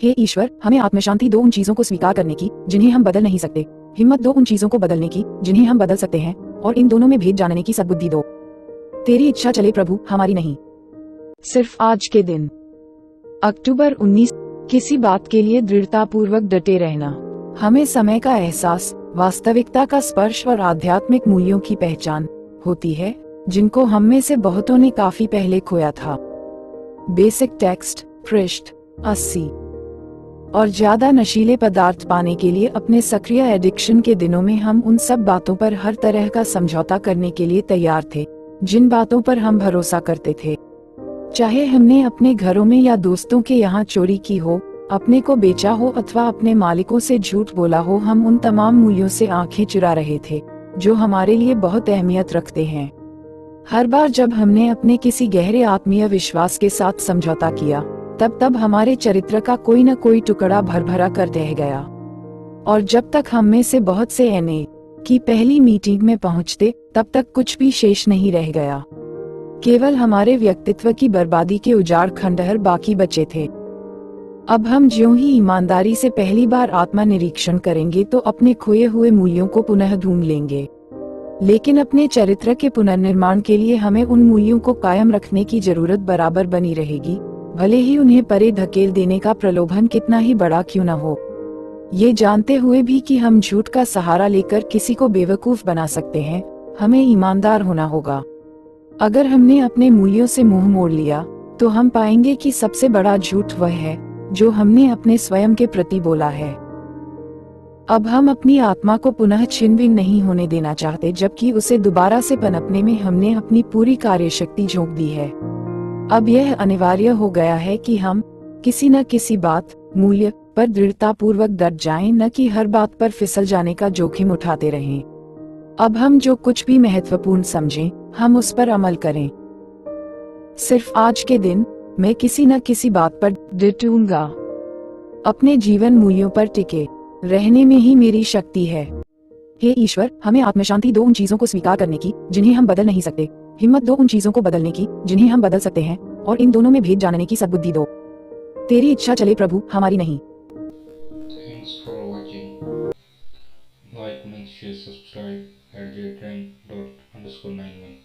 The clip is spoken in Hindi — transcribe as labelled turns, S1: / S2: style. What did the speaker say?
S1: हे ईश्वर, हमें आत्मशांति दो उन चीजों को स्वीकार करने की जिन्हें हम बदल नहीं सकते, हिम्मत दो उन चीजों को बदलने की जिन्हें हम बदल सकते हैं, और इन दोनों में भेद जानने की सद्बुद्धि दो। तेरी इच्छा चले प्रभु, हमारी नहीं।
S2: सिर्फ आज के दिन अक्टूबर 19। किसी बात के लिए दृढ़तापूर्वक डटे रहना।
S1: हमें समय का एहसास, वास्तविकता का स्पर्श और आध्यात्मिक मूल्यों की पहचान होती है जिनको हम में से बहुतों ने काफी पहले खोया था। बेसिक टेक्स्ट पृष्ठ 80। और ज्यादा नशीले पदार्थ पाने के लिए अपने सक्रिय एडिक्शन के दिनों में हम उन सब बातों पर हर तरह का समझौता करने के लिए तैयार थे जिन बातों पर हम भरोसा करते थे। चाहे हमने अपने घरों में या दोस्तों के यहाँ चोरी की हो, अपने को बेचा हो अथवा अपने मालिकों से झूठ बोला हो, हम उन तमाम मूल्यों से आंखें चुरा रहे थे जो हमारे लिए बहुत अहमियत रखते हैं। हर बार जब हमने अपने किसी गहरे आत्मीय विश्वास के साथ समझौता किया, तब हमारे चरित्र का कोई न कोई टुकड़ा भरभरा कर रह गया। और जब तक हम में से बहुत से एनए की पहली मीटिंग में पहुंचते, तब तक कुछ भी शेष नहीं रह गया। केवल हमारे व्यक्तित्व की बर्बादी के उजाड़ खंडहर बाकी बचे थे। अब हम ज्यों ही ईमानदारी से पहली बार आत्मा निरीक्षण करेंगे तो अपने खोए हुए मूल्यों को पुनः ढूंढ लेंगे। लेकिन अपने चरित्र के पुनर्निर्माण के लिए हमें उन मूल्यों को कायम रखने की जरूरत बराबर बनी रहेगी, भले ही उन्हें परे धकेल देने का प्रलोभन कितना ही बड़ा क्यों न हो। ये जानते हुए भी कि हम झूठ का सहारा लेकर किसी को बेवकूफ बना सकते हैं, हमें ईमानदार होना होगा। अगर हमने अपने मूल्यों से मुंह मोड़ लिया, तो हम पाएंगे कि सबसे बड़ा झूठ वह है जो हमने अपने स्वयं के प्रति बोला है। अब हम अपनी आत्मा को पुनः छिन्न भिन्न नहीं होने देना चाहते, जबकि उसे दोबारा से पनपने में हमने अपनी पूरी कार्यशक्ति झोंक दी है। अब यह अनिवार्य हो गया है कि हम किसी न किसी बात, मूल्य पर दृढ़तापूर्वक डट जाएं, न कि हर बात पर फिसल जाने का जोखिम उठाते रहें। अब हम जो कुछ भी महत्वपूर्ण समझें, हम उस पर अमल करें। सिर्फ आज के दिन मैं किसी न किसी बात पर डटूंगा। अपने जीवन मूल्यों पर टिके रहने में ही मेरी शक्ति है। हे ईश्वर, हमें आत्मशांति दो उन चीजों को स्वीकार करने की जिन्हें हम बदल नहीं सकते, हिम्मत दो उन चीजों को बदलने की जिन्हें हम बदल सकते हैं, और इन दोनों में भेद जानने की सद्बुद्धि दो। तेरी इच्छा चले प्रभु, हमारी नहीं।
S3: Thanks for watching. Like, make sure, subscribe at j10._91.